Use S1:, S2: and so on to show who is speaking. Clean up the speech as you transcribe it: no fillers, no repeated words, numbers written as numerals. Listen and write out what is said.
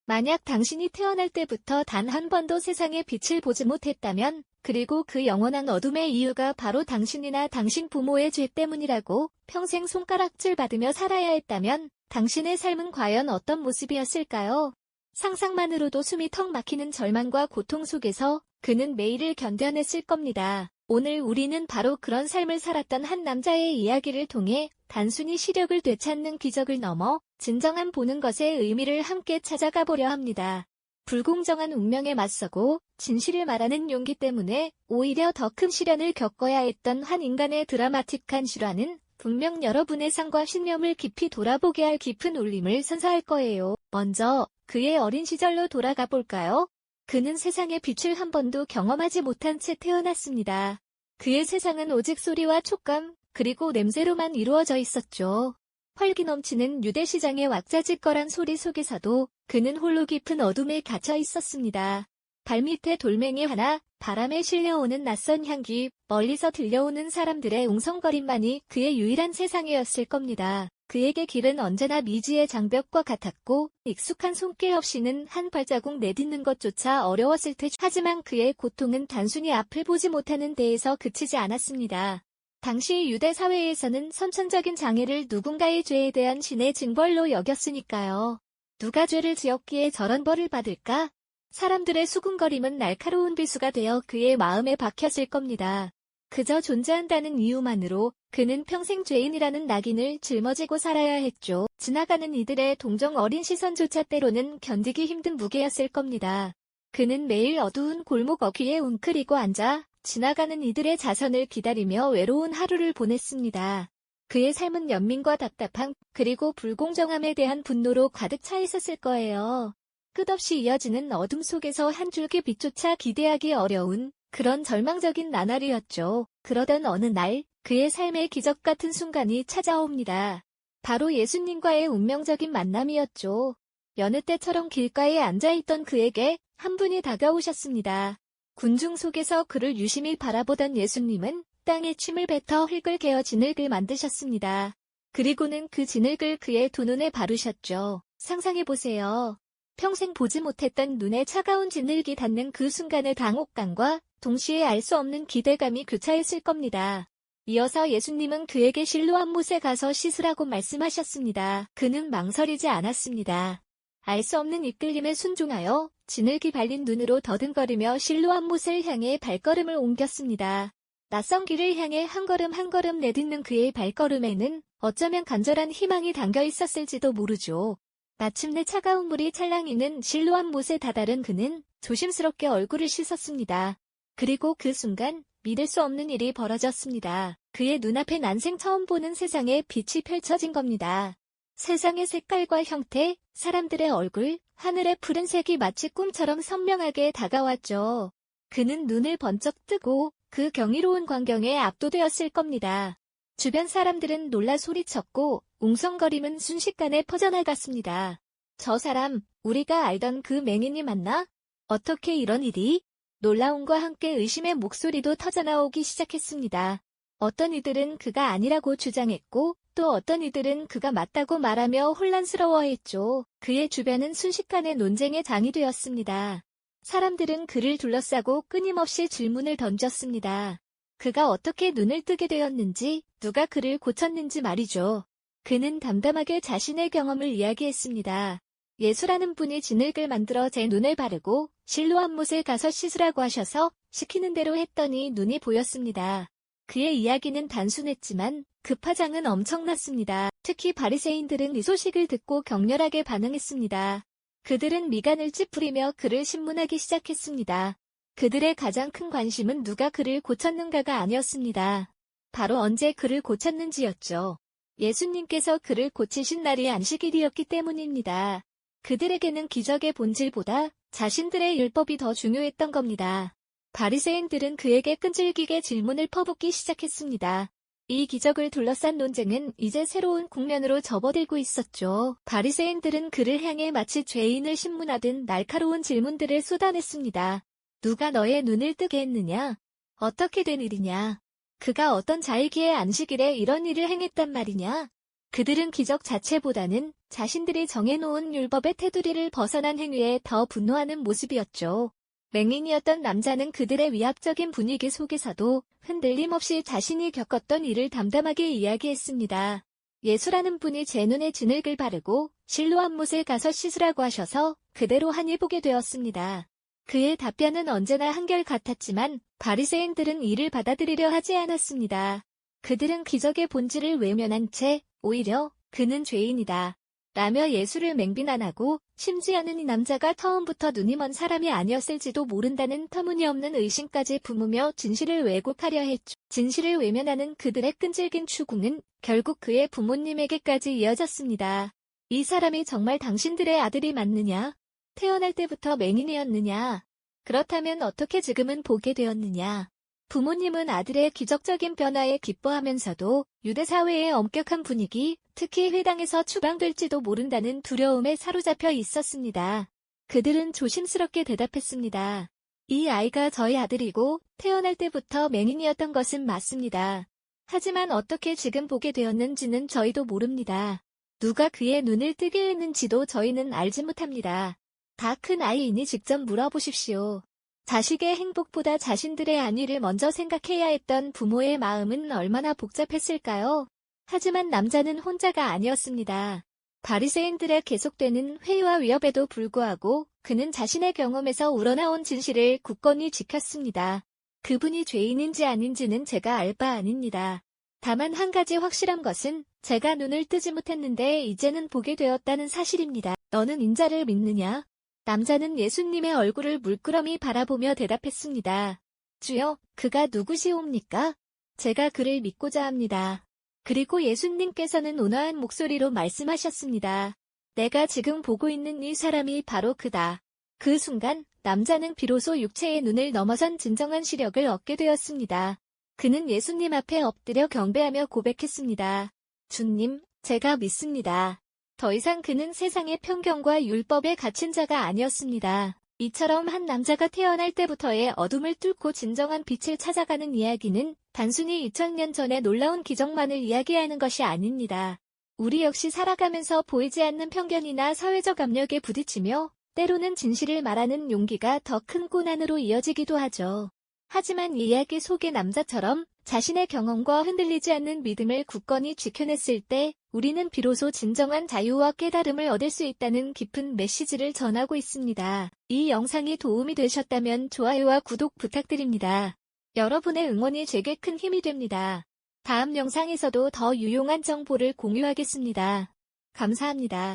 S1: 만약 당신이 태어날 때부터 단 한 번도 세상의 빛을 보지 못했다면, 그리고 그 영원한 어둠의 이유가 바로 당신이나 당신 부모의 죄 때문이라고 평생 손가락질 받으며 살아야 했다면, 당신의 삶은 과연 어떤 모습이었을까요? 상상만으로도 숨이 턱 막히는 절망과 고통 속에서 그는 매일을 견뎌냈을 겁니다. 오늘 우리는 바로 그런 삶을 살았던 한 남자의 이야기를 통해 단순히 시력을 되찾는 기적을 넘어 진정한 보는 것의 의미를 함께 찾아가 보려 합니다. 불공정한 운명에 맞서고 진실을 말하는 용기 때문에 오히려 더 큰 시련을 겪어야 했던 한 인간의 드라마틱한 실화는 분명 여러분의 삶과 신념을 깊이 돌아보게 할 깊은 울림을 선사할 거예요. 먼저 그의 어린 시절로 돌아가 볼까요? 그는 세상의 빛을 한 번도 경험하지 못한 채 태어났습니다. 그의 세상은 오직 소리와 촉감, 그리고 냄새로만 이루어져 있었죠. 활기 넘치는 유대시장의 왁자지껄한 소리 속에서도 그는 홀로 깊은 어둠에 갇혀 있었습니다. 발밑에 돌멩이 하나, 바람에 실려오는 낯선 향기, 멀리서 들려오는 사람들의 웅성거림만이 그의 유일한 세상이었을 겁니다. 그에게 길은 언제나 미지의 장벽과 같았고 익숙한 손길 없이는 한 발자국 내딛는 것조차 어려웠을 테죠. 하지만 그의 고통은 단순히 앞을 보지 못하는 데에서 그치지 않았습니다. 당시 유대 사회에서는 선천적인 장애를 누군가의 죄에 대한 신의 징벌로 여겼으니까요. 누가 죄를 지었기에 저런 벌을 받을까? 사람들의 수군거림은 날카로운 비수가 되어 그의 마음에 박혔을 겁니다. 그저 존재한다는 이유만으로 그는 평생 죄인이라는 낙인을 짊어지고 살아야 했죠. 지나가는 이들의 동정 어린 시선조차 때로는 견디기 힘든 무게였을 겁니다. 그는 매일 어두운 골목 어귀에 웅크리고 앉아 지나가는 이들의 자선을 기다리며 외로운 하루를 보냈습니다. 그의 삶은 연민과 답답함, 그리고 불공정함에 대한 분노로 가득 차 있었을 거예요. 끝없이 이어지는 어둠 속에서 한 줄기 빛조차 기대하기 어려운 그런 절망적인 나날이었죠. 그러던 어느 날 그의 삶의 기적 같은 순간이 찾아옵니다. 바로 예수님과의 운명적인 만남이었죠. 여느 때처럼 길가에 앉아있던 그에게 한 분이 다가오셨습니다. 군중 속에서 그를 유심히 바라보던 예수님은 땅에 침을 뱉어 흙을 개어 진흙을 만드셨습니다. 그리고는 그 진흙을 그의 두 눈에 바르셨죠. 상상해보세요. 평생 보지 못했던 눈에 차가운 진흙이 닿는 그 순간의 당혹감과 동시에 알 수 없는 기대감이 교차했을 겁니다. 이어서 예수님은 그에게 실로암 못에 가서 씻으라고 말씀하셨습니다. 그는 망설이지 않았습니다. 알 수 없는 이끌림에 순종하여 진흙이 발린 눈으로 더듬거리며 실로암 못을 향해 발걸음을 옮겼습니다. 낯선 길을 향해 한 걸음 한 걸음 내딛는 그의 발걸음에는 어쩌면 간절한 희망이 담겨 있었을지도 모르죠. 마침내 차가운 물이 찰랑이는 실로암 못에 다다른 그는 조심스럽게 얼굴을 씻었습니다. 그리고 그 순간 믿을 수 없는 일이 벌어졌습니다. 그의 눈앞에 난생 처음 보는 세상의 빛이 펼쳐진 겁니다. 세상의 색깔과 형태, 사람들의 얼굴, 하늘의 푸른색이 마치 꿈처럼 선명하게 다가왔죠. 그는 눈을 번쩍 뜨고 그 경이로운 광경에 압도되었을 겁니다. 주변 사람들은 놀라 소리쳤고 웅성거림은 순식간에 퍼져나갔습니다. 저 사람, 우리가 알던 그 맹인이 맞나? 어떻게 이런 일이? 놀라움과 함께 의심의 목소리도 터져나오기 시작했습니다. 어떤 이들은 그가 아니라고 주장했고 또 어떤 이들은 그가 맞다고 말하며 혼란스러워했죠. 그의 주변은 순식간에 논쟁의 장이 되었습니다. 사람들은 그를 둘러싸고 끊임없이 질문을 던졌습니다. 그가 어떻게 눈을 뜨게 되었는지, 누가 그를 고쳤는지 말이죠. 그는 담담하게 자신의 경험을 이야기했습니다. 예수라는 분이 진흙을 만들어 제 눈을 바르고 실로암 못에 가서 씻으라고 하셔서 시키는 대로 했더니 눈이 보였습니다. 그의 이야기는 단순했지만 그 파장은 엄청났습니다. 특히 바리새인들은 이 소식을 듣고 격렬하게 반응했습니다. 그들은 미간을 찌푸리며 그를 신문하기 시작했습니다. 그들의 가장 큰 관심은 누가 그를 고쳤는가가 아니었습니다. 바로 언제 그를 고쳤는지였죠. 예수님께서 그를 고치신 날이 안식일이었기 때문입니다. 그들에게는 기적의 본질보다 자신들의 율법이 더 중요했던 겁니다. 바리새인들은 그에게 끈질기게 질문을 퍼붓기 시작했습니다. 이 기적을 둘러싼 논쟁은 이제 새로운 국면으로 접어들고 있었죠. 바리새인들은 그를 향해 마치 죄인을 신문하듯 날카로운 질문들을 쏟아냈습니다. 누가 너의 눈을 뜨게 했느냐? 어떻게 된 일이냐? 그가 어떤 자이기에 안식일에 이런 일을 행했단 말이냐? 그들은 기적 자체보다는 자신들이 정해놓은 율법의 테두리를 벗어난 행위에 더 분노하는 모습이었죠. 맹인이었던 남자는 그들의 위압적인 분위기 속에서도 흔들림 없이 자신이 겪었던 일을 담담하게 이야기했습니다. 예수라는 분이 제 눈에 진흙을 바르고 실로암 못에 가서 씻으라고 하셔서 그대로 하니 보게 되었습니다. 그의 답변은 언제나 한결같았지만 바리새인들은 이를 받아들이려 하지 않았습니다. 그들은 기적의 본질을 외면한 채 오히려 그는 죄인이다 라며 예수를 맹비난하고 심지어는 이 남자가 처음부터 눈이 먼 사람이 아니었을지도 모른다는 터무니없는 의심까지 품으며 진실을 왜곡하려 했죠. 진실을 외면하는 그들의 끈질긴 추궁은 결국 그의 부모님에게까지 이어졌습니다. 이 사람이 정말 당신들의 아들이 맞느냐? 태어날 때부터 맹인이었느냐? 그렇다면 어떻게 지금은 보게 되었느냐? 부모님은 아들의 기적적인 변화에 기뻐하면서도 유대 사회의 엄격한 분위기, 특히 회당에서 추방될지도 모른다는 두려움에 사로잡혀 있었습니다. 그들은 조심스럽게 대답했습니다. 이 아이가 저희 아들이고 태어날 때부터 맹인이었던 것은 맞습니다. 하지만 어떻게 지금 보게 되었는지는 저희도 모릅니다. 누가 그의 눈을 뜨게 했는지도 저희는 알지 못합니다. 다 큰 아이이니 직접 물어보십시오. 자식의 행복보다 자신들의 안위를 먼저 생각해야 했던 부모의 마음은 얼마나 복잡했을까요? 하지만 남자는 혼자가 아니었습니다. 바리새인들의 계속되는 회의와 위협에도 불구하고 그는 자신의 경험에서 우러나온 진실을 굳건히 지켰습니다. 그분이 죄인인지 아닌지는 제가 알 바 아닙니다. 다만 한 가지 확실한 것은 제가 눈을 뜨지 못했는데 이제는 보게 되었다는 사실입니다. 너는 인자를 믿느냐? 남자는 예수님의 얼굴을 물끄러미 바라보며 대답했습니다. 주여, 그가 누구시옵니까? 제가 그를 믿고자 합니다. 그리고 예수님께서는 온화한 목소리로 말씀하셨습니다. 내가 지금 보고 있는 이 사람이 바로 그다. 그 순간 남자는 비로소 육체의 눈을 넘어선 진정한 시력을 얻게 되었습니다. 그는 예수님 앞에 엎드려 경배하며 고백했습니다. 주님, 제가 믿습니다. 더 이상 그는 세상의 편견과 율법에 갇힌 자가 아니었습니다. 이처럼 한 남자가 태어날 때부터의 어둠을 뚫고 진정한 빛을 찾아가는 이야기는 단순히 2000년 전의 놀라운 기적만을 이야기하는 것이 아닙니다. 우리 역시 살아가면서 보이지 않는 편견이나 사회적 압력에 부딪히며 때로는 진실을 말하는 용기가 더 큰 고난으로 이어지기도 하죠. 하지만 이 이야기 속의 남자처럼 자신의 경험과 흔들리지 않는 믿음을 굳건히 지켜냈을 때 우리는 비로소 진정한 자유와 깨달음을 얻을 수 있다는 깊은 메시지를 전하고 있습니다. 이 영상이 도움이 되셨다면 좋아요와 구독 부탁드립니다. 여러분의 응원이 제게 큰 힘이 됩니다. 다음 영상에서도 더 유용한 정보를 공유하겠습니다. 감사합니다.